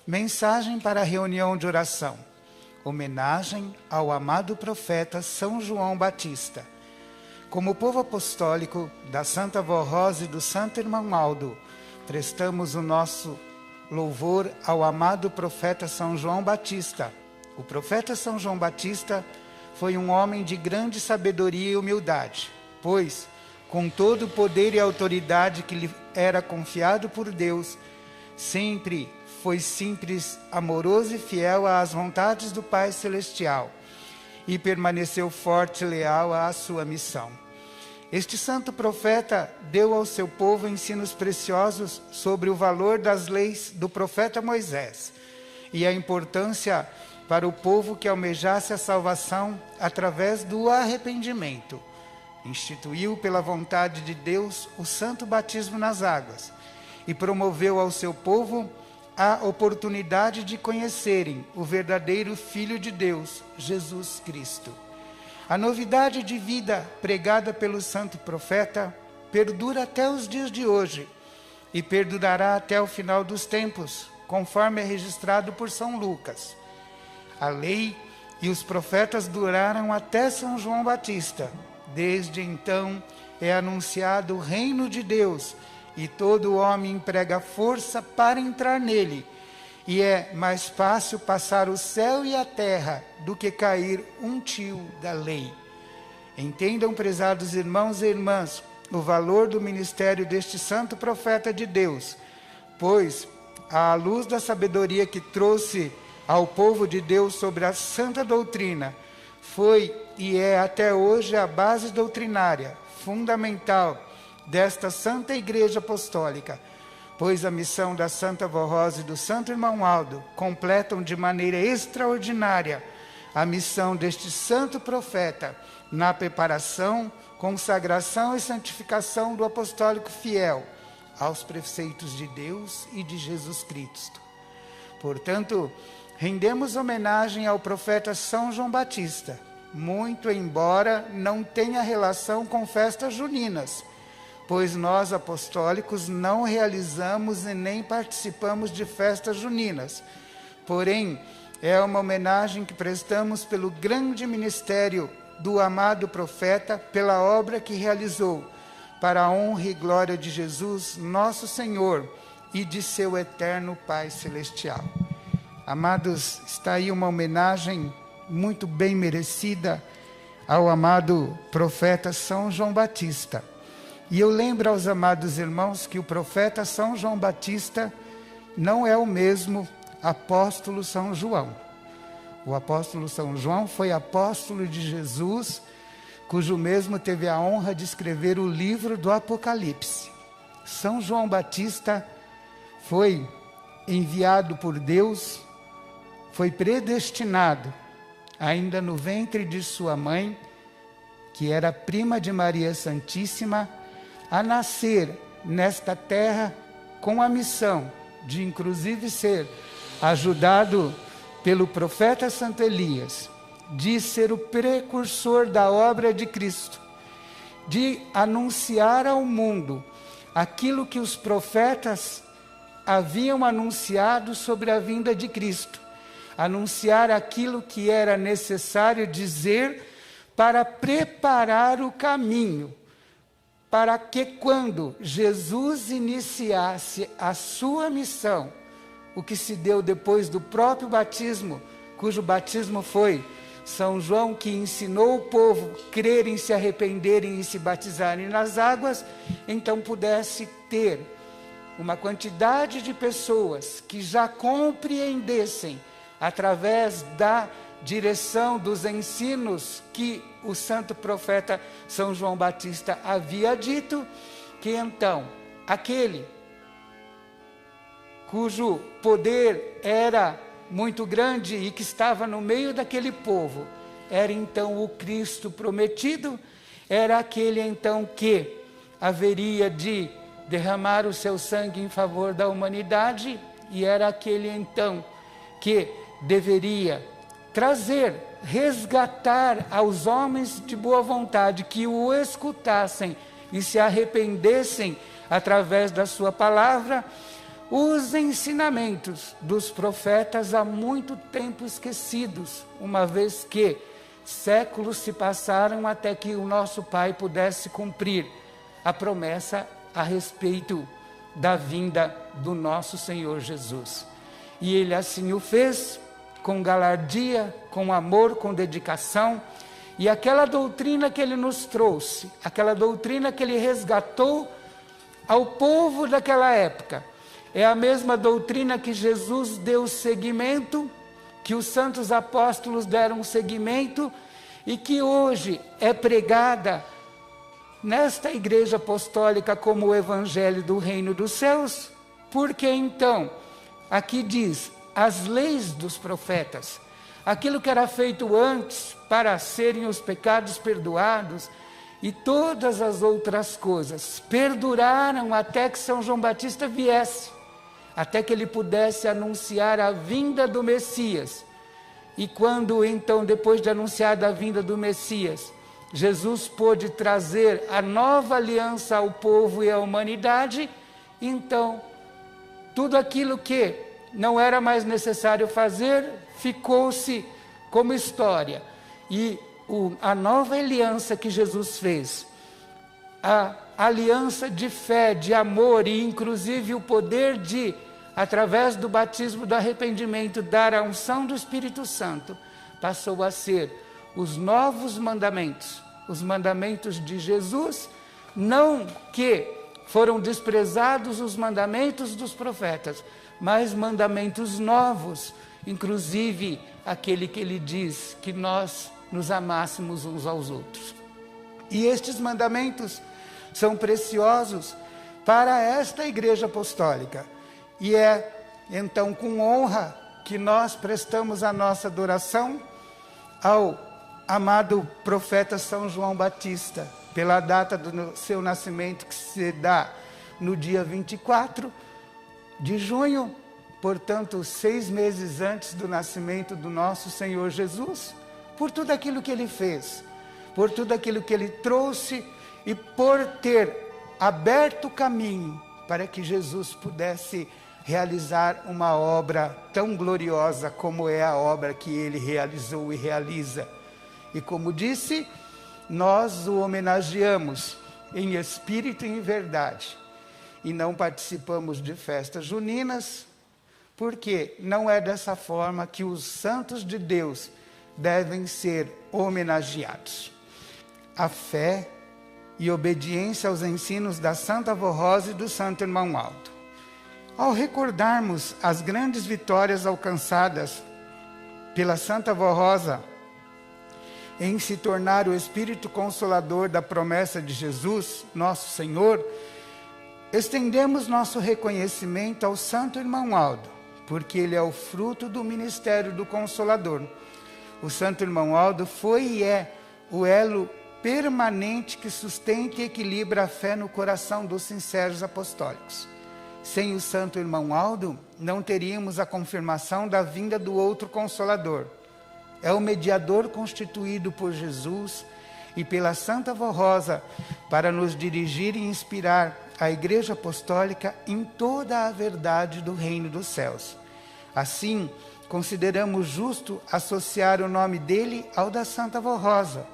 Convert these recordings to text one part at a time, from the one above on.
Mensagem para a reunião de oração. Homenagem ao amado profeta São João Batista. Como povo apostólico da Santa Vó Rosa e do Santo Irmão Aldo, prestamos o nosso louvor ao amado profeta São João Batista. O profeta São João Batista foi um homem de grande sabedoria e humildade, pois, com todo o poder e autoridade que lhe era confiado por Deus, sempre foi simples, amoroso e fiel às vontades do Pai Celestial e permaneceu forte e leal à sua missão. Este santo profeta deu ao seu povo ensinos preciosos sobre o valor das leis do profeta Moisés e a importância para o povo que almejasse a salvação através do arrependimento. Instituiu pela vontade de Deus o santo batismo nas águas e promoveu ao seu povo a oportunidade de conhecerem o verdadeiro Filho de Deus, Jesus Cristo. A novidade de vida pregada pelo santo profeta perdura até os dias de hoje e perdurará até o final dos tempos, conforme é registrado por São Lucas. A lei e os profetas duraram até São João Batista. Desde então é anunciado o reino de Deus, e todo homem emprega força para entrar nele. E é mais fácil passar o céu e a terra do que cair um tio da lei. Entendam, prezados irmãos e irmãs, o valor do ministério deste santo profeta de Deus, pois, à luz da sabedoria que trouxe ao povo de Deus sobre a santa doutrina, foi e é até hoje a base doutrinária fundamental desta Santa Igreja Apostólica, pois a missão da Santa Vó Rosa e do Santo Irmão Aldo completam de maneira extraordinária a missão deste santo profeta na preparação, consagração e santificação do apostólico fiel aos preceitos de Deus e de Jesus Cristo. Portanto, rendemos homenagem ao profeta São João Batista, muito embora não tenha relação com festas juninas, pois nós apostólicos não realizamos e nem participamos de festas juninas. Porém, é uma homenagem que prestamos pelo grande ministério do amado profeta, pela obra que realizou, para a honra e glória de Jesus, nosso Senhor, e de seu eterno Pai Celestial. Amados, está aí uma homenagem muito bem merecida ao amado profeta São João Batista. E eu lembro aos amados irmãos que o profeta São João Batista não é o mesmo apóstolo São João. O apóstolo São João foi apóstolo de Jesus, cujo mesmo teve a honra de escrever o livro do Apocalipse. São João Batista foi enviado por Deus, foi predestinado, ainda no ventre de sua mãe, que era prima de Maria Santíssima, a nascer nesta terra com a missão de inclusive ser ajudado pelo profeta Santo Elias, de ser o precursor da obra de Cristo, de anunciar ao mundo aquilo que os profetas haviam anunciado sobre a vinda de Cristo, anunciar aquilo que era necessário dizer para preparar o caminho, para que quando Jesus iniciasse a sua missão, o que se deu depois do próprio batismo, cujo batismo foi São João que ensinou o povo a crerem, se arrependerem e se batizarem nas águas, então pudesse ter uma quantidade de pessoas que já compreendessem, através da direção dos ensinos que o santo profeta São João Batista havia dito, que então aquele cujo poder era muito grande e que estava no meio daquele povo, era então o Cristo prometido, era aquele então que haveria de derramar o seu sangue em favor da humanidade, e era aquele então que deveria trazer, resgatar aos homens de boa vontade que o escutassem e se arrependessem através da sua palavra, os ensinamentos dos profetas há muito tempo esquecidos, uma vez que séculos se passaram até que o nosso Pai pudesse cumprir a promessa a respeito da vinda do nosso Senhor Jesus. E Ele assim o fez, com galardia, com amor, com dedicação, e aquela doutrina que Ele nos trouxe, aquela doutrina que Ele resgatou ao povo daquela época, é a mesma doutrina que Jesus deu seguimento, que os santos apóstolos deram seguimento, e que hoje é pregada nesta igreja apostólica como o evangelho do reino dos céus. Porque então, aqui diz, as leis dos profetas, aquilo que era feito antes para serem os pecados perdoados, e todas as outras coisas perduraram até que São João Batista viesse, até que ele pudesse anunciar a vinda do Messias. E quando então, depois de anunciar a vinda do Messias, Jesus pôde trazer a nova aliança ao povo e à humanidade, então tudo aquilo que não era mais necessário fazer, ficou-se como história. E a nova aliança que Jesus fez, a aliança de fé, de amor e inclusive o poder de, através do batismo do arrependimento, dar a unção do Espírito Santo, passou a ser os novos mandamentos, os mandamentos de Jesus, não que foram desprezados os mandamentos dos profetas, mas mandamentos novos, inclusive aquele que ele diz que nós nos amássemos uns aos outros. E estes mandamentos são preciosos para esta igreja apostólica. E é então com honra que nós prestamos a nossa adoração ao amado profeta São João Batista, pela data do seu nascimento, que se dá no dia 24 de junho, portanto 6 meses antes do nascimento do nosso Senhor Jesus, por tudo aquilo que Ele fez, por tudo aquilo que Ele trouxe e por ter aberto o caminho para que Jesus pudesse realizar uma obra tão gloriosa como é a obra que Ele realizou e realiza. E como disse, nós o homenageamos em espírito e em verdade. E não participamos de festas juninas, porque não é dessa forma que os santos de Deus devem ser homenageados. A fé e obediência aos ensinos da Santa Avó Rosa e do Santo Irmão Aldo. Ao recordarmos as grandes vitórias alcançadas pela Santa Avó Rosa em se tornar o Espírito Consolador da promessa de Jesus, nosso Senhor, estendemos nosso reconhecimento ao Santo Irmão Aldo, porque ele é o fruto do ministério do Consolador. O Santo Irmão Aldo foi e é o elo permanente que sustenta e equilibra a fé no coração dos sinceros apostólicos. Sem o Santo Irmão Aldo, não teríamos a confirmação da vinda do outro Consolador. É o mediador constituído por Jesus e pela Santa Avó Rosa para nos dirigir e inspirar a Igreja Apostólica em toda a verdade do Reino dos Céus. Assim, consideramos justo associar o nome dele ao da Santa Avó Rosa,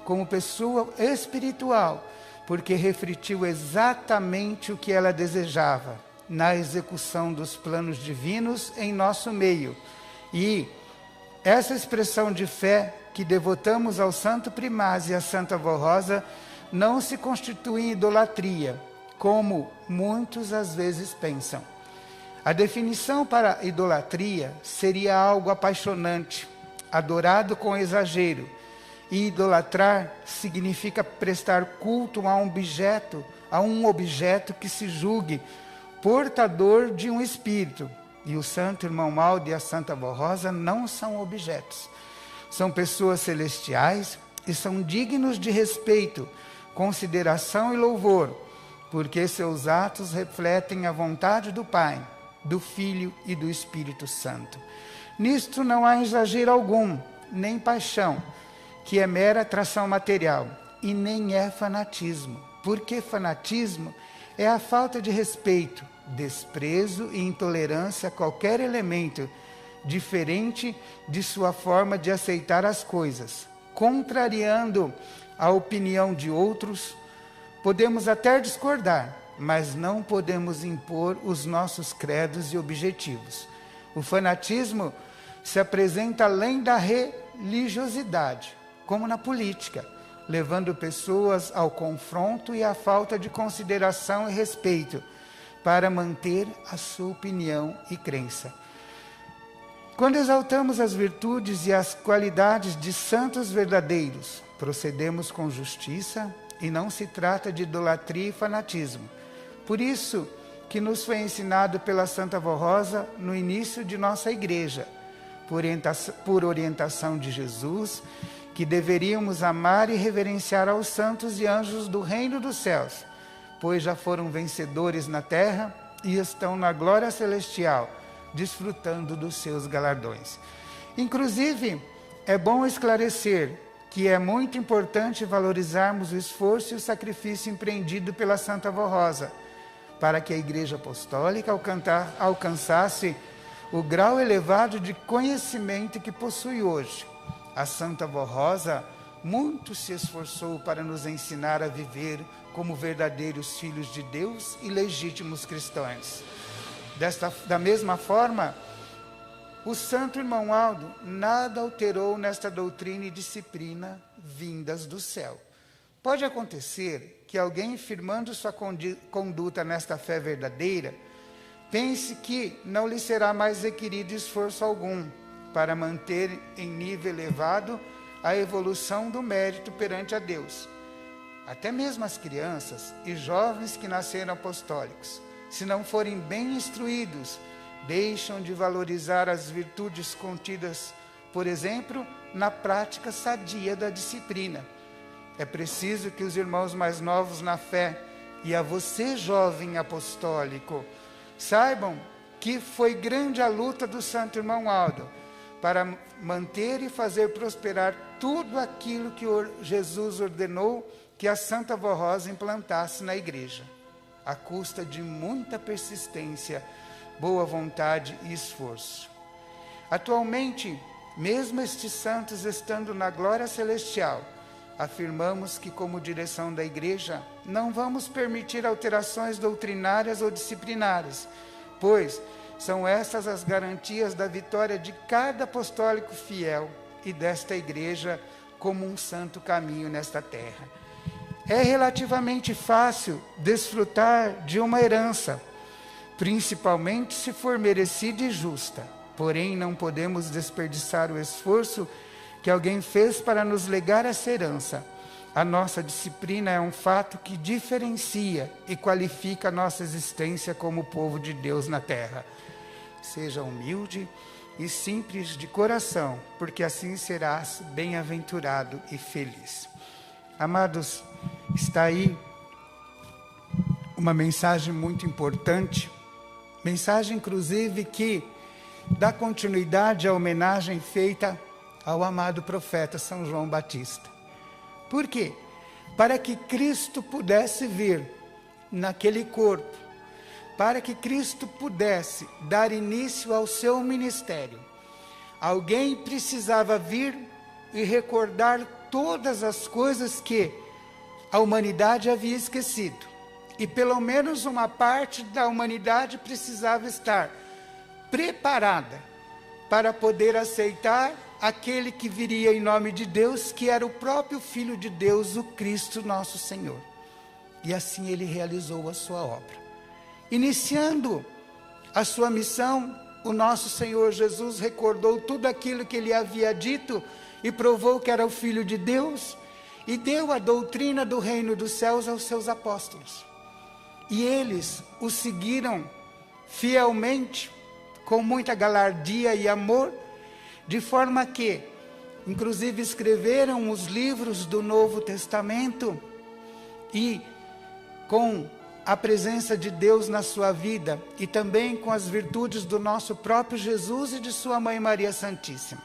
como pessoa espiritual, porque refletiu exatamente o que ela desejava na execução dos planos divinos em nosso meio. E essa expressão de fé que devotamos ao Santo Primaz e à Santa Avó Rosa não se constitui em idolatria, como muitos às vezes pensam. A definição para idolatria seria algo apaixonante, adorado com exagero, e idolatrar significa prestar culto a um objeto que se julgue portador de um espírito. E o Santo Irmão Aldo e a Santa Avó Rosa não são objetos. São pessoas celestiais e são dignos de respeito, consideração e louvor, porque seus atos refletem a vontade do Pai, do Filho e do Espírito Santo. Nisto não há exagero algum, nem paixão, que é mera atração material, e nem é fanatismo, porque fanatismo é a falta de respeito, desprezo e intolerância a qualquer elemento diferente de sua forma de aceitar as coisas, contrariando a opinião de outros. Podemos até discordar, mas não podemos impor os nossos credos e objetivos. O fanatismo se apresenta além da religiosidade, como na política, levando pessoas ao confronto e à falta de consideração e respeito para manter a sua opinião e crença. Quando exaltamos as virtudes e as qualidades de santos verdadeiros, procedemos com justiça e não se trata de idolatria e fanatismo. Por isso que nos foi ensinado pela Santa Vó Rosa no início de nossa igreja, por orientação de Jesus, que deveríamos amar e reverenciar aos santos e anjos do reino dos céus, pois já foram vencedores na terra e estão na glória celestial, desfrutando dos seus galardões. Inclusive, é bom esclarecer que é muito importante valorizarmos o esforço e o sacrifício empreendido pela Santa Vó Rosa, para que a Igreja Apostólica alcançasse o grau elevado de conhecimento que possui hoje. A Santa Vó Rosa muito se esforçou para nos ensinar a viver como verdadeiros filhos de Deus e legítimos cristãos. Da mesma forma, o Santo Irmão Aldo nada alterou nesta doutrina e disciplina vindas do céu. Pode acontecer que alguém, firmando sua conduta nesta fé verdadeira, pense que não lhe será mais requerido esforço algum para manter em nível elevado a evolução do mérito perante a Deus. Até mesmo as crianças e jovens que nasceram apostólicos, se não forem bem instruídos, deixam de valorizar as virtudes contidas, por exemplo, na prática sadia da disciplina. É preciso que os irmãos mais novos na fé, e a você, jovem apostólico, saibam que foi grande a luta do Santo Irmão Aldo para manter e fazer prosperar tudo aquilo que Jesus ordenou que a Santa Vó Rosa implantasse na igreja, à custa de muita persistência, boa vontade e esforço. Atualmente, mesmo estes santos estando na glória celestial, afirmamos que, como direção da igreja, não vamos permitir alterações doutrinárias ou disciplinares, pois são essas as garantias da vitória de cada apostólico fiel e desta igreja como um santo caminho nesta terra. É relativamente fácil desfrutar de uma herança, principalmente se for merecida e justa. Porém, não podemos desperdiçar o esforço que alguém fez para nos legar essa herança. A nossa disciplina é um fato que diferencia e qualifica a nossa existência como povo de Deus na terra. Seja humilde e simples de coração, porque assim serás bem-aventurado e feliz. Amados, está aí uma mensagem muito importante, mensagem inclusive que dá continuidade à homenagem feita ao amado profeta São João Batista. Por quê? Para que Cristo pudesse vir naquele corpo, para que Cristo pudesse dar início ao seu ministério, alguém precisava vir e recordar todas as coisas que a humanidade havia esquecido. E pelo menos uma parte da humanidade precisava estar preparada para poder aceitar aquele que viria em nome de Deus, que era o próprio Filho de Deus, o Cristo nosso Senhor. E assim ele realizou a sua obra. Iniciando a sua missão, o nosso Senhor Jesus recordou tudo aquilo que ele havia dito e provou que era o Filho de Deus e deu a doutrina do reino dos céus aos seus apóstolos. E eles o seguiram fielmente, com muita galardia e amor, de forma que, inclusive, escreveram os livros do Novo Testamento e, com a presença de Deus na sua vida e também com as virtudes do nosso próprio Jesus e de sua Mãe Maria Santíssima,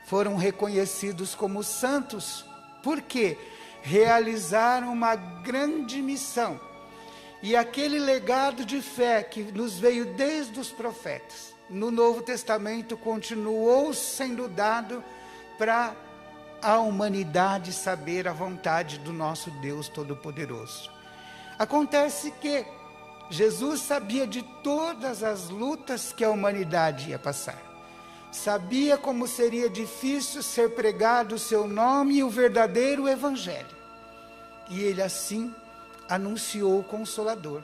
foram reconhecidos como santos, porque realizaram uma grande missão E aquele legado de fé que nos veio desde os profetas, no Novo Testamento continuou sendo dado para a humanidade saber a vontade do nosso Deus Todo-Poderoso. Acontece que Jesus sabia de todas as lutas que a humanidade ia passar. Sabia como seria difícil ser pregado o seu nome e o verdadeiro evangelho. E ele assim anunciou o Consolador,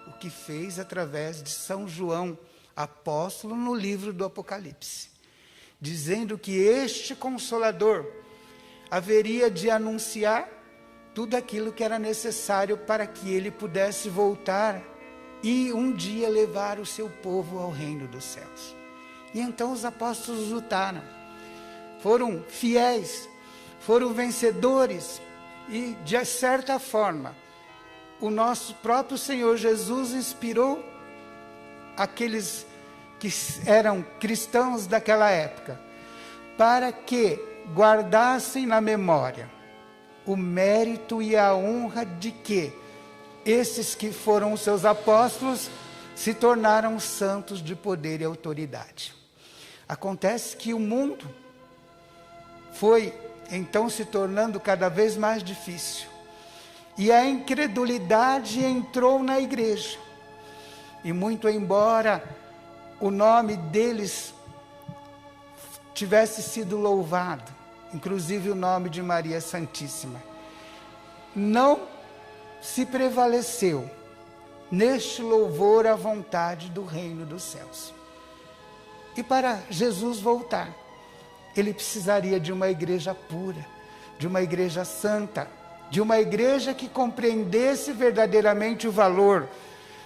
o que fez através de São João, apóstolo, no livro do Apocalipse, dizendo que este Consolador haveria de anunciar tudo aquilo que era necessário para que ele pudesse voltar e um dia levar o seu povo ao reino dos céus. E então os apóstolos lutaram, foram fiéis, foram vencedores, e de certa forma o nosso próprio Senhor Jesus inspirou aqueles que eram cristãos daquela época, para que guardassem na memória o mérito e a honra de que esses que foram os seus apóstolos se tornaram santos de poder e autoridade. Acontece que o mundo foi então se tornando cada vez mais difícil. E a incredulidade entrou na igreja. E muito embora o nome deles tivesse sido louvado, inclusive o nome de Maria Santíssima, não se prevaleceu neste louvor à vontade do reino dos céus. E para Jesus voltar, ele precisaria de uma igreja pura, de uma igreja santa, de uma igreja que compreendesse verdadeiramente o valor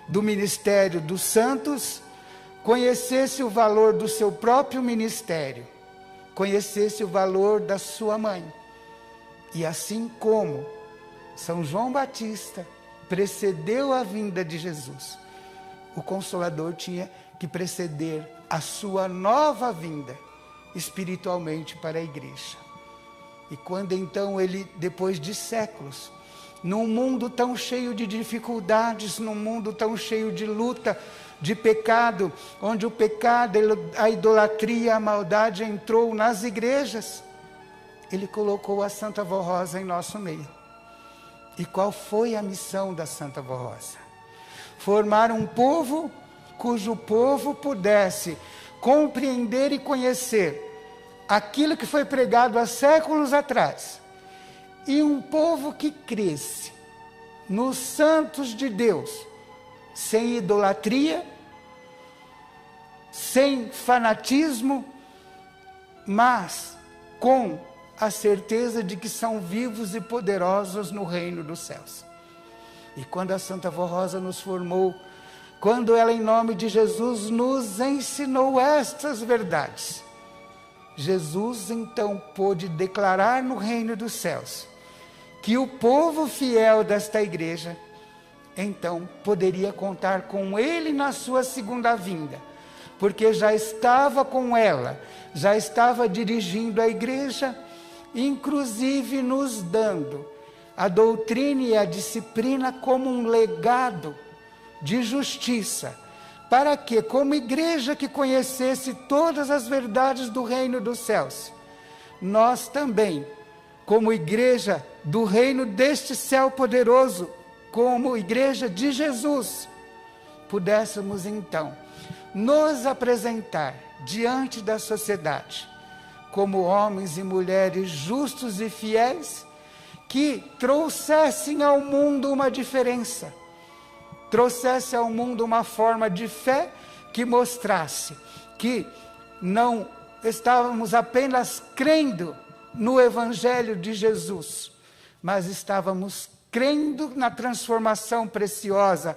do ministério dos santos, conhecesse o valor do seu próprio ministério, conhecesse o valor da sua mãe. E assim como São João Batista precedeu a vinda de Jesus, o Consolador tinha que preceder a sua nova vinda espiritualmente para a igreja. E quando então ele, depois de séculos, num mundo tão cheio de dificuldades, num mundo tão cheio de luta, de pecado, onde o pecado, a idolatria, a maldade entrou nas igrejas, ele colocou a Santa Vó Rosa em nosso meio. E qual foi a missão da Santa Vó Rosa? Formar um povo cujo povo pudesse compreender e conhecer aquilo que foi pregado há séculos atrás, e um povo que cresce nos santos de Deus, sem idolatria, sem fanatismo, mas com a certeza de que são vivos e poderosos no reino dos céus. E quando a Santa Vó Rosa nos formou, quando ela, em nome de Jesus, nos ensinou estas verdades, Jesus então pôde declarar no reino dos céus que o povo fiel desta igreja então poderia contar com ele na sua segunda vinda, porque já estava com ela, já estava dirigindo a igreja, inclusive nos dando a doutrina e a disciplina como um legado de justiça, para que, como igreja que conhecesse todas as verdades do reino dos céus, nós também, como igreja do reino deste céu poderoso, como igreja de Jesus, pudéssemos então nos apresentar diante da sociedade como homens e mulheres justos e fiéis, que trouxessem ao mundo uma diferença, trouxesse ao mundo uma forma de fé que mostrasse que não estávamos apenas crendo no Evangelho de Jesus, mas estávamos crendo na transformação preciosa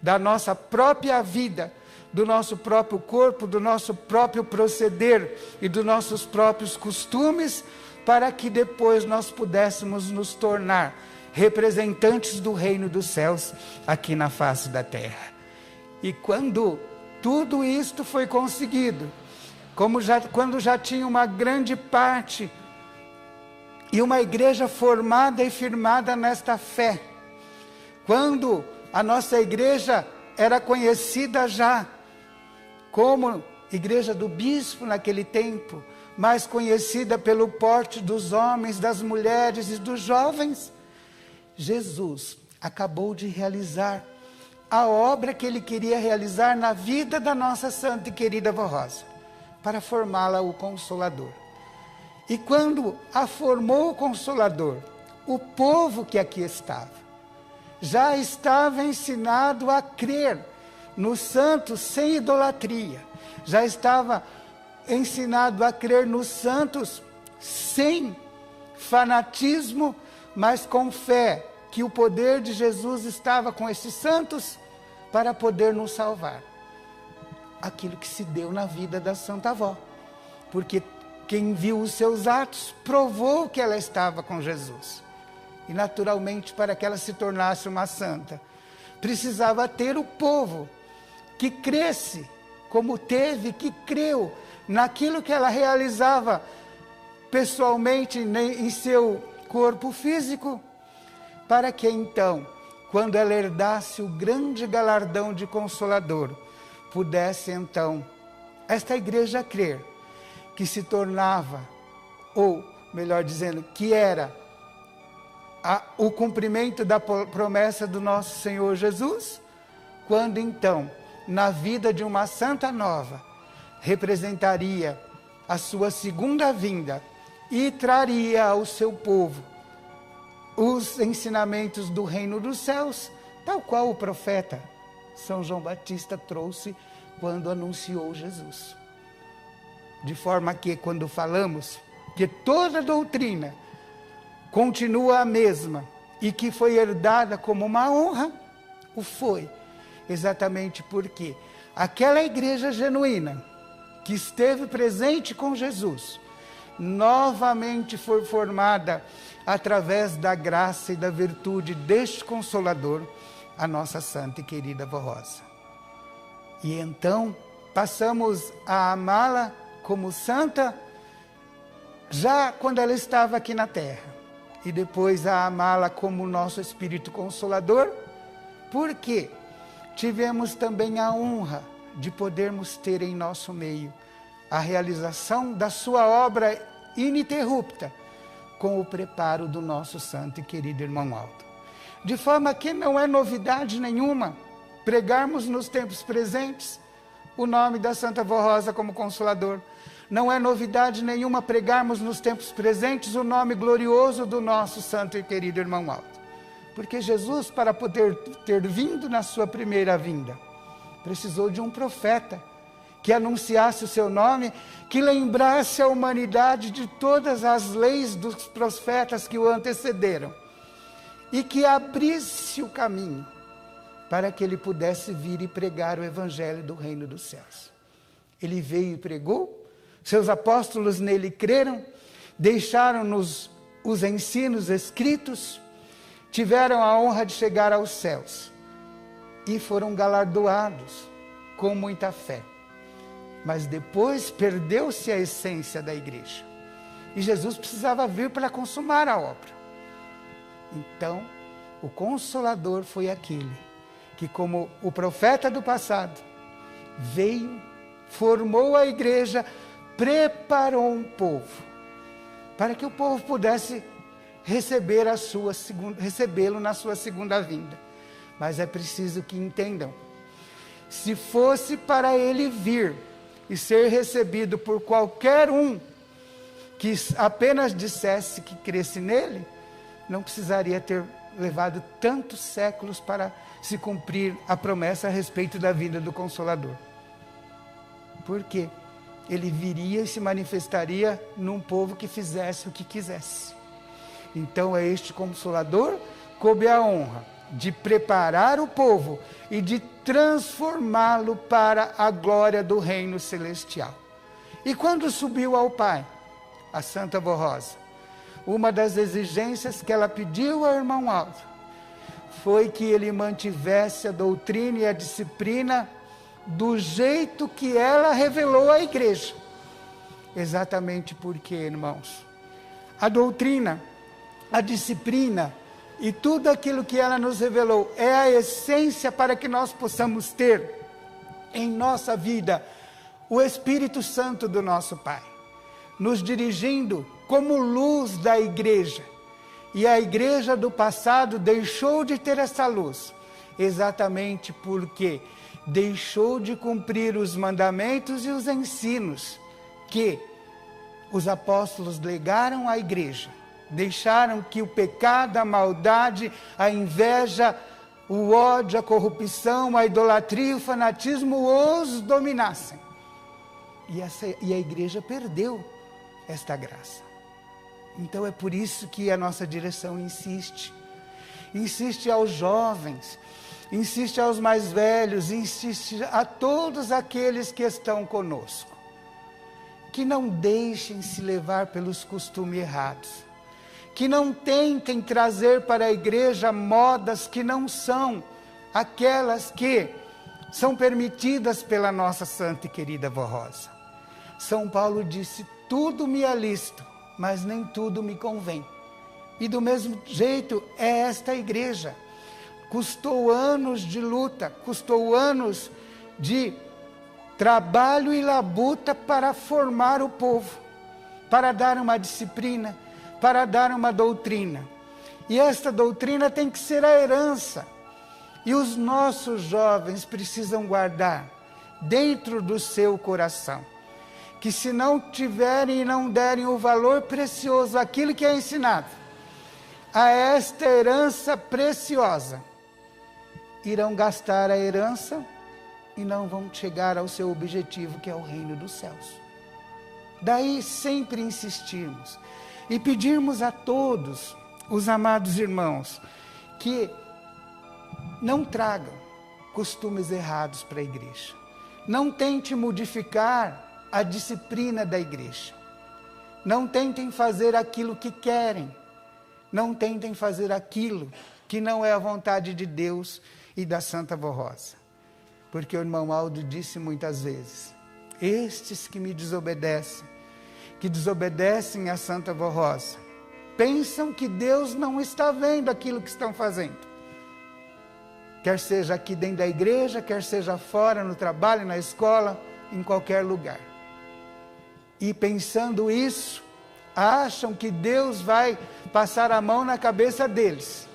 da nossa própria vida, do nosso próprio corpo, do nosso próprio proceder e dos nossos próprios costumes, para que depois nós pudéssemos nos tornar representantes do reino dos céus aqui na face da terra. E quando tudo isto foi conseguido, quando já tinha uma grande parte e uma igreja formada e firmada nesta fé, quando A nossa igreja era conhecida já como igreja do bispo naquele tempo, mais conhecida pelo porte dos homens, das mulheres e dos jovens. Jesus acabou de realizar a obra que ele queria realizar na vida da nossa santa e querida avó Rosa, para formá-la o Consolador. E quando a formou o Consolador, o povo que aqui estava, já estava ensinado a crer no santos sem idolatria, já estava ensinado a crer nos santos sem fanatismo, mas com fé, que o poder de Jesus estava com esses santos para poder nos salvar. Aquilo que se deu na vida da Santa Avó, porque quem viu os seus atos provou que ela estava com Jesus. E naturalmente, para que ela se tornasse uma santa, precisava ter o povo que cresce, como teve, que creu naquilo que ela realizava pessoalmente em seu corpo físico, para que então, quando ela herdasse o grande galardão de Consolador, pudesse então esta igreja crer que se tornava, ou melhor dizendo, que era o cumprimento da promessa do nosso Senhor Jesus, quando então, na vida de uma santa nova, representaria a sua segunda vinda e traria ao seu povo os ensinamentos do reino dos céus, tal qual o profeta São João Batista trouxe quando anunciou Jesus. De forma que, quando falamos que toda doutrina continua a mesma e que foi herdada como uma honra, o foi, exatamente porque aquela igreja genuína que esteve presente com Jesus, novamente foi formada através da graça e da virtude deste Consolador, a nossa santa e querida avó Rosa. E então passamos a amá-la como santa já quando ela estava aqui na terra, e depois a amá-la como nosso Espírito Consolador, porque tivemos também a honra de podermos ter em nosso meio a realização da sua obra ininterrupta, com o preparo do nosso santo e querido irmão Aldo. De forma que não é novidade nenhuma pregarmos nos tempos presentes o nome da Santa Avó Rosa como Consolador. Não é novidade nenhuma pregarmos nos tempos presentes o nome glorioso do nosso santo e querido irmão Aldo. Porque Jesus, para poder ter vindo na sua primeira vinda, precisou de um profeta que anunciasse o seu nome, que lembrasse a humanidade de todas as leis dos profetas que o antecederam e que abrisse o caminho para que ele pudesse vir e pregar o evangelho do reino dos céus. Ele veio e pregou, seus apóstolos nele creram, deixaram-nos os ensinos escritos, tiveram a honra de chegar aos céus e foram galardoados com muita fé. Mas depois perdeu-se a essência da igreja. E Jesus precisava vir para consumar a obra. Então, o Consolador foi aquele que, como o profeta do passado, veio, formou a igreja, preparou um povo, para que o povo pudesse recebê-lo na sua segunda vinda. Mas é preciso que entendam, se fosse para ele vir e ser recebido por qualquer um que apenas dissesse que cresce nele, não precisaria ter levado tantos séculos para se cumprir a promessa a respeito da vinda do Consolador. Porque ele viria e se manifestaria num povo que fizesse o que quisesse. Então a este Consolador coube a honra de preparar o povo e de transformá-lo para a glória do reino celestial. E quando subiu ao Pai, a Santa Avó Rosa, uma das exigências que ela pediu ao irmão Aldo foi que ele mantivesse a doutrina e a disciplina do jeito que ela revelou à igreja. Exatamente porque, irmãos, a doutrina, a disciplina, e tudo aquilo que ela nos revelou é a essência para que nós possamos ter em nossa vida o Espírito Santo do nosso Pai, nos dirigindo como luz da igreja. E a igreja do passado deixou de ter essa luz, exatamente porque deixou de cumprir os mandamentos e os ensinos que os apóstolos legaram à igreja. Deixaram que o pecado, a maldade, a inveja, o ódio, a corrupção, a idolatria, o fanatismo os dominassem. E a igreja perdeu esta graça. Então é por isso que a nossa direção insiste aos jovens, insiste aos mais velhos, insiste a todos aqueles que estão conosco, que não deixem se levar pelos costumes errados, que não tentem trazer para a igreja modas que não são aquelas que são permitidas pela nossa santa e querida Vó Rosa. São Paulo disse: tudo me é lícito, mas nem tudo me convém. E do mesmo jeito é esta igreja. Custou anos de luta, custou anos de trabalho e labuta para formar o povo, para dar uma disciplina, para dar uma doutrina. E esta doutrina tem que ser a herança. E os nossos jovens precisam guardar dentro do seu coração, que se não tiverem e não derem o valor precioso àquilo que é ensinado, a esta herança preciosa, irão gastar a herança e não vão chegar ao seu objetivo, que é o reino dos céus. Daí sempre insistirmos e pedirmos a todos os amados irmãos que não tragam costumes errados para a igreja. Não tente modificar a disciplina da igreja. Não tentem fazer aquilo que querem. Não tentem fazer aquilo que não é a vontade de Deus e da Santa Vó Rosa. Porque o irmão Aldo disse muitas vezes: estes que me desobedecem, que desobedecem a Santa Vó Rosa, pensam que Deus não está vendo aquilo que estão fazendo. Quer seja aqui dentro da igreja, quer seja fora, no trabalho, na escola, em qualquer lugar. E pensando isso, acham que Deus vai passar a mão na cabeça deles.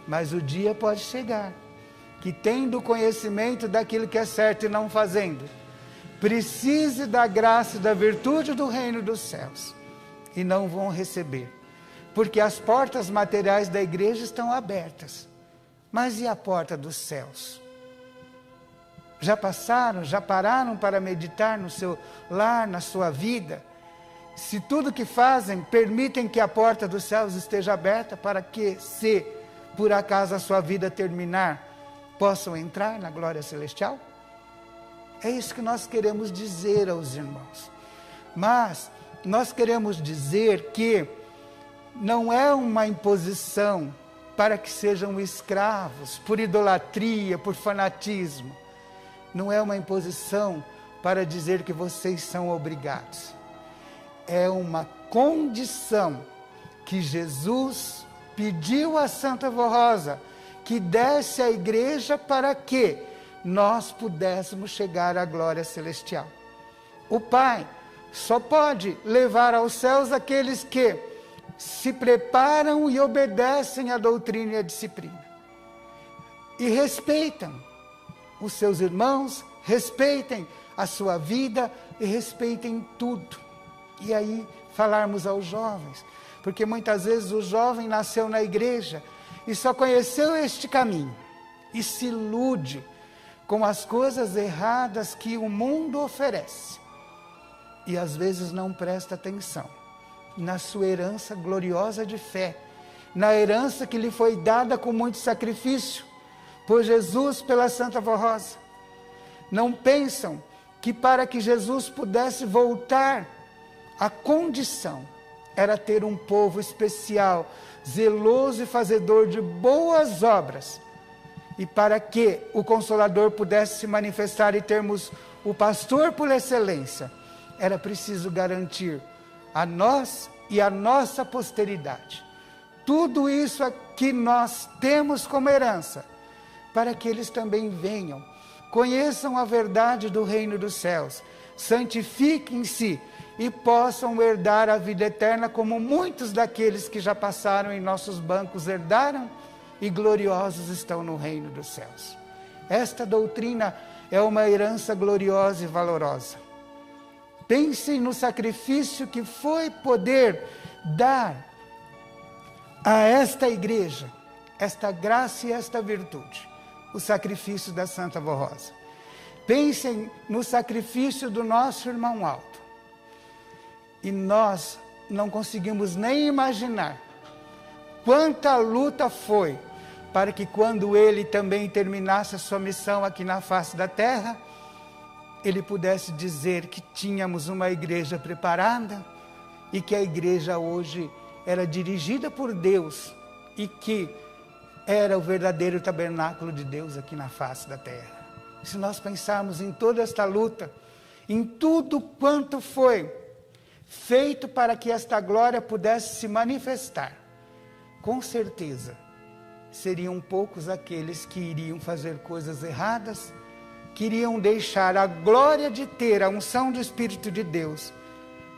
Mas o dia pode chegar que, tendo conhecimento daquilo que é certo e não fazendo, precise da graça e da virtude do reino dos céus, e não vão receber, porque as portas materiais da igreja estão abertas. Mas e a porta dos céus? Já passaram, já pararam para meditar no seu lar, na sua vida? Se tudo que fazem permitem que a porta dos céus esteja aberta, para que, se por acaso a sua vida terminar, possam entrar na glória celestial? É isso que nós queremos dizer aos irmãos. Mas nós queremos dizer que não é uma imposição para que sejam escravos por idolatria, por fanatismo. Não é uma imposição para dizer que vocês são obrigados. É uma condição que Jesus pediu a Santa Vó Rosa que desse à igreja para que nós pudéssemos chegar à glória celestial. O Pai só pode levar aos céus aqueles que se preparam e obedecem à doutrina e à disciplina. E respeitam os seus irmãos, respeitem a sua vida e respeitem tudo. E aí falarmos aos jovens, porque muitas vezes o jovem nasceu na igreja e só conheceu este caminho e se ilude com as coisas erradas que o mundo oferece, e às vezes não presta atenção na sua herança gloriosa de fé, na herança que lhe foi dada com muito sacrifício por Jesus, pela Santa Vó Rosa. Não pensam que para que Jesus pudesse voltar, a condição era ter um povo especial, zeloso e fazedor de boas obras. E para que o Consolador pudesse se manifestar e termos o pastor por excelência, era preciso garantir a nós e a nossa posteridade tudo isso que nós temos como herança, para que eles também venham, conheçam a verdade do reino dos céus, santifiquem-se e possam herdar a vida eterna, como muitos daqueles que já passaram em nossos bancos herdaram e gloriosos estão no reino dos céus. Esta doutrina é uma herança gloriosa e valorosa. Pensem no sacrifício que foi poder dar a esta igreja, esta graça e esta virtude, o sacrifício da Santa Vó Rosa. Pensem no sacrifício do nosso irmão Aldo. E nós não conseguimos nem imaginar quanta luta foi para que, quando ele também terminasse a sua missão aqui na face da terra, ele pudesse dizer que tínhamos uma igreja preparada e que a igreja hoje era dirigida por Deus e que era o verdadeiro tabernáculo de Deus aqui na face da terra. Se nós pensarmos em toda esta luta, em tudo quanto foi feito para que esta glória pudesse se manifestar, com certeza seriam poucos aqueles que iriam fazer coisas erradas, que iriam deixar a glória de ter a unção do Espírito de Deus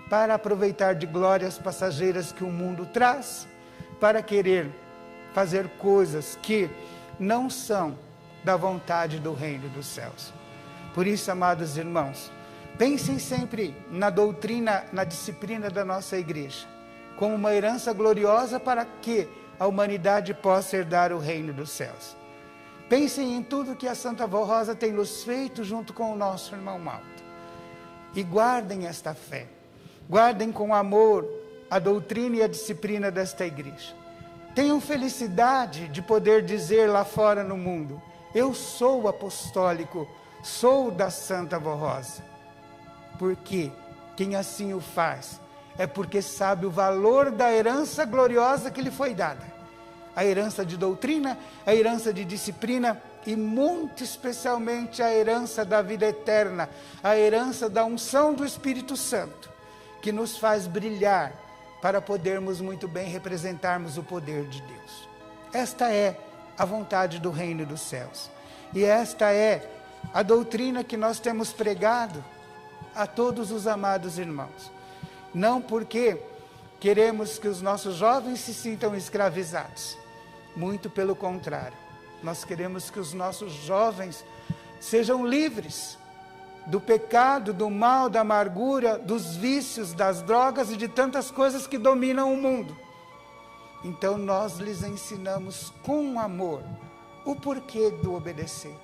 para aproveitar de glórias passageiras que o mundo traz, para querer fazer coisas que não são da vontade do reino dos céus. Por isso, amados irmãos, pensem sempre na doutrina, na disciplina da nossa igreja, como uma herança gloriosa para que a humanidade possa herdar o reino dos céus. Pensem em tudo que a Santa Vó Rosa tem nos feito junto com o nosso irmão Aldo. E guardem esta fé. Guardem com amor a doutrina e a disciplina desta igreja. Tenham felicidade de poder dizer lá fora no mundo: eu sou apostólico, sou da Santa Vó Rosa. Porque quem assim o faz é porque sabe o valor da herança gloriosa que lhe foi dada. A herança de doutrina, a herança de disciplina e muito especialmente a herança da vida eterna, a herança da unção do Espírito Santo, que nos faz brilhar para podermos muito bem representarmos o poder de Deus. Esta é a vontade do reino dos céus. E esta é a doutrina que nós temos pregado a todos os amados irmãos. Não porque queremos que os nossos jovens se sintam escravizados. Muito pelo contrário. Nós queremos que os nossos jovens sejam livres do pecado, do mal, da amargura, dos vícios, das drogas e de tantas coisas que dominam o mundo. Então nós lhes ensinamos com amor o porquê do obedecer.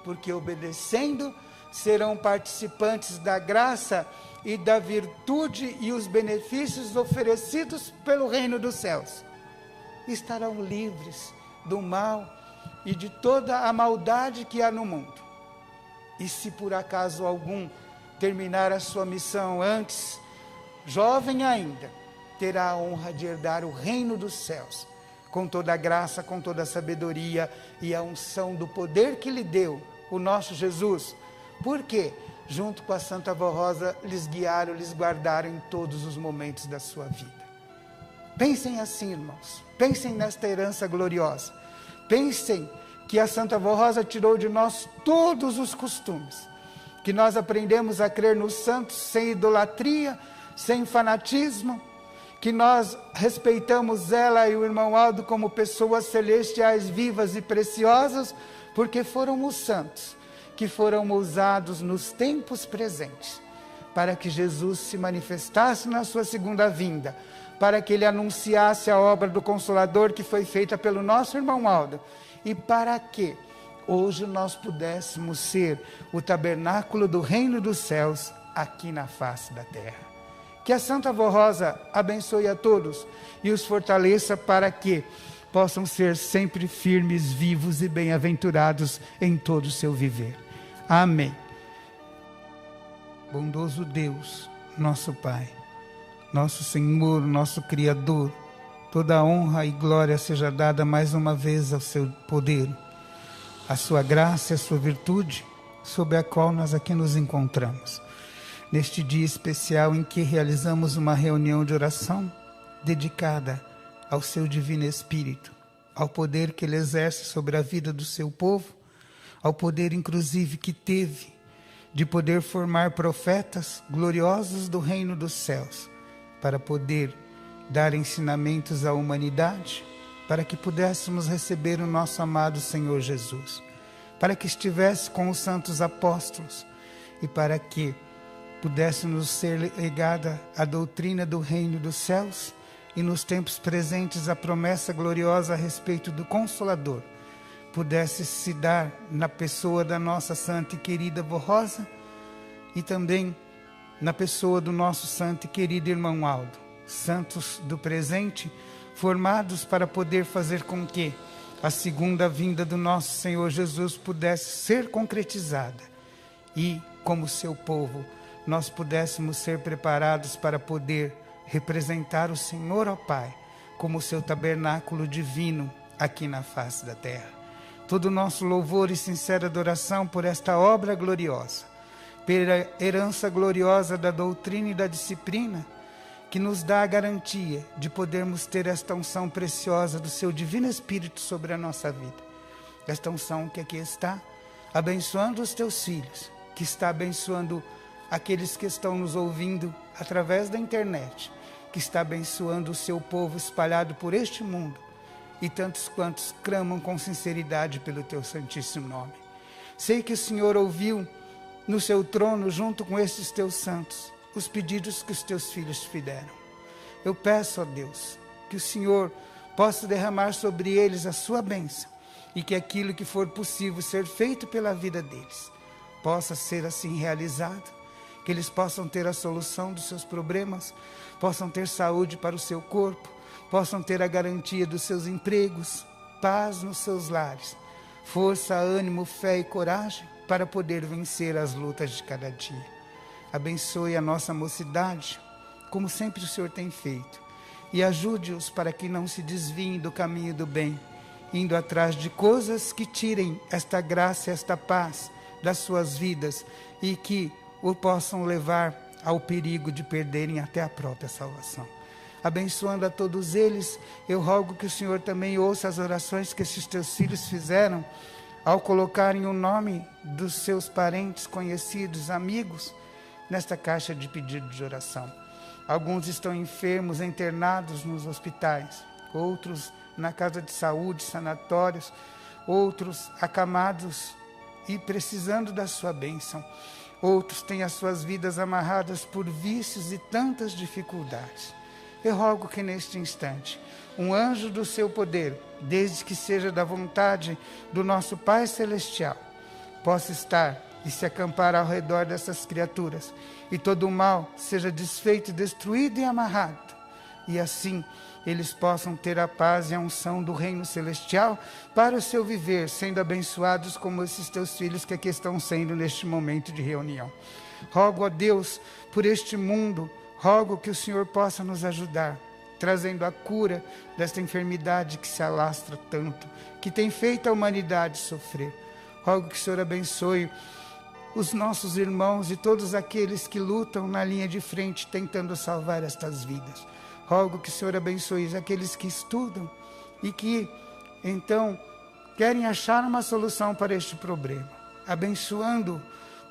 Porque obedecendo serão participantes da graça e da virtude e os benefícios oferecidos pelo reino dos céus. Estarão livres do mal e de toda a maldade que há no mundo. E se por acaso algum terminar a sua missão antes, jovem ainda, terá a honra de herdar o reino dos céus, com toda a graça, com toda a sabedoria e a unção do poder que lhe deu o nosso Jesus. Por quê? Junto com a Santa Vó Rosa, lhes guiaram, lhes guardaram em todos os momentos da sua vida. Pensem assim, irmãos. Pensem nesta herança gloriosa. Pensem que a Santa Vó Rosa tirou de nós todos os costumes. Que nós aprendemos a crer nos santos sem idolatria, sem fanatismo. Que nós respeitamos ela e o irmão Aldo como pessoas celestiais, vivas e preciosas, porque foram os santos que foram usados nos tempos presentes, para que Jesus se manifestasse na sua segunda vinda, para que ele anunciasse a obra do Consolador que foi feita pelo nosso irmão Aldo, e para que hoje nós pudéssemos ser o tabernáculo do reino dos céus aqui na face da terra. Que a Santa Vó Rosa abençoe a todos e os fortaleça para que possam ser sempre firmes, vivos e bem-aventurados em todo o seu viver. Amém. Bondoso Deus, nosso Pai, nosso Senhor, nosso Criador, toda a honra e glória seja dada mais uma vez ao seu poder, a sua graça e a sua virtude, sob a qual nós aqui nos encontramos. Neste dia especial em que realizamos uma reunião de oração dedicada ao seu divino Espírito, ao poder que ele exerce sobre a vida do seu povo, ao poder inclusive que teve de poder formar profetas gloriosos do reino dos céus, para poder dar ensinamentos à humanidade, para que pudéssemos receber o nosso amado Senhor Jesus, para que estivesse com os santos apóstolos e para que pudéssemos ser legada a doutrina do reino dos céus e nos tempos presentes a promessa gloriosa a respeito do Consolador pudesse se dar na pessoa da nossa santa e querida Vó Rosa e também na pessoa do nosso santo e querido irmão Aldo, santos do presente, formados para poder fazer com que a segunda vinda do nosso Senhor Jesus pudesse ser concretizada e, como seu povo, nós pudéssemos ser preparados para poder representar o Senhor, ó Pai, como seu tabernáculo divino aqui na face da terra. Todo o nosso louvor e sincera adoração por esta obra gloriosa, pela herança gloriosa da doutrina e da disciplina, que nos dá a garantia de podermos ter esta unção preciosa do seu Divino Espírito sobre a nossa vida. Esta unção que aqui está, abençoando os teus filhos, que está abençoando aqueles que estão nos ouvindo através da internet, que está abençoando o seu povo espalhado por este mundo, e tantos quantos clamam com sinceridade pelo teu santíssimo nome. Sei que o Senhor ouviu no seu trono, junto com esses teus santos, os pedidos que os teus filhos te fizeram. Eu peço a Deus que o Senhor possa derramar sobre eles a sua bênção e que aquilo que for possível ser feito pela vida deles possa ser assim realizado, que eles possam ter a solução dos seus problemas, possam ter saúde para o seu corpo, possam ter a garantia dos seus empregos, paz nos seus lares, força, ânimo, fé e coragem para poder vencer as lutas de cada dia. Abençoe a nossa mocidade, como sempre o Senhor tem feito, e ajude-os para que não se desviem do caminho do bem, indo atrás de coisas que tirem esta graça, esta paz das suas vidas e que o possam levar ao perigo de perderem até a própria salvação. Abençoando a todos eles, eu rogo que o Senhor também ouça as orações que esses teus filhos fizeram ao colocarem o nome dos seus parentes, conhecidos, amigos, nesta caixa de pedido de oração. Alguns estão enfermos, internados nos hospitais, outros na casa de saúde, sanatórios, outros acamados e precisando da sua bênção. Outros têm as suas vidas amarradas por vícios e tantas dificuldades. Eu rogo que neste instante, um anjo do seu poder, desde que seja da vontade do nosso Pai Celestial, possa estar e se acampar ao redor dessas criaturas, e todo o mal seja desfeito, destruído e amarrado, e assim eles possam ter a paz e a unção do reino celestial para o seu viver, sendo abençoados como esses teus filhos que aqui estão sendo neste momento de reunião. Rogo a Deus por este mundo, rogo que o Senhor possa nos ajudar, trazendo a cura desta enfermidade que se alastra tanto, que tem feito a humanidade sofrer. Rogo que o Senhor abençoe os nossos irmãos e todos aqueles que lutam na linha de frente tentando salvar estas vidas. Rogo que o Senhor abençoe aqueles que estudam e que, então, querem achar uma solução para este problema. Abençoando,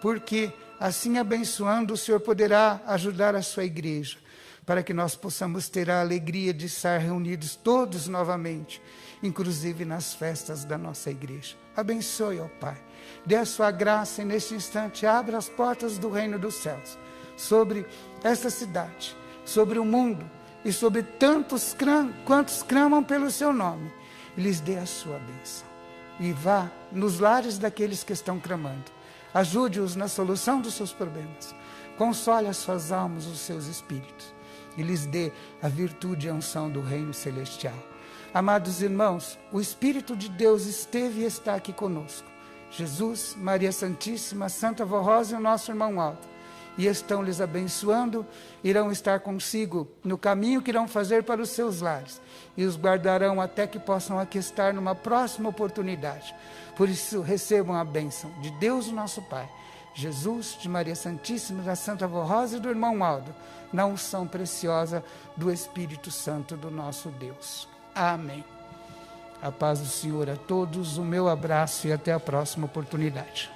porque assim abençoando o Senhor poderá ajudar a sua igreja, para que nós possamos ter a alegria de estar reunidos todos novamente, inclusive nas festas da nossa igreja. Abençoe, ó Pai. Dê a sua graça e neste instante abra as portas do reino dos céus sobre esta cidade, sobre o mundo e sobre tantos quantos clamam pelo seu nome. E lhes dê a sua bênção. E vá nos lares daqueles que estão clamando. Ajude-os na solução dos seus problemas. Console as suas almas, os seus espíritos. E lhes dê a virtude e a unção do reino celestial. Amados irmãos, o Espírito de Deus esteve e está aqui conosco. Jesus, Maria Santíssima, Santa Vó Rosa e o nosso irmão Aldo. E estão lhes abençoando, irão estar consigo no caminho que irão fazer para os seus lares. E os guardarão até que possam aqui estar numa próxima oportunidade. Por isso recebam a bênção de Deus, o nosso Pai, Jesus, de Maria Santíssima, da Santa Vó Rosa e do irmão Aldo, na unção preciosa do Espírito Santo do nosso Deus. Amém. A paz do Senhor a todos, o meu abraço e até a próxima oportunidade.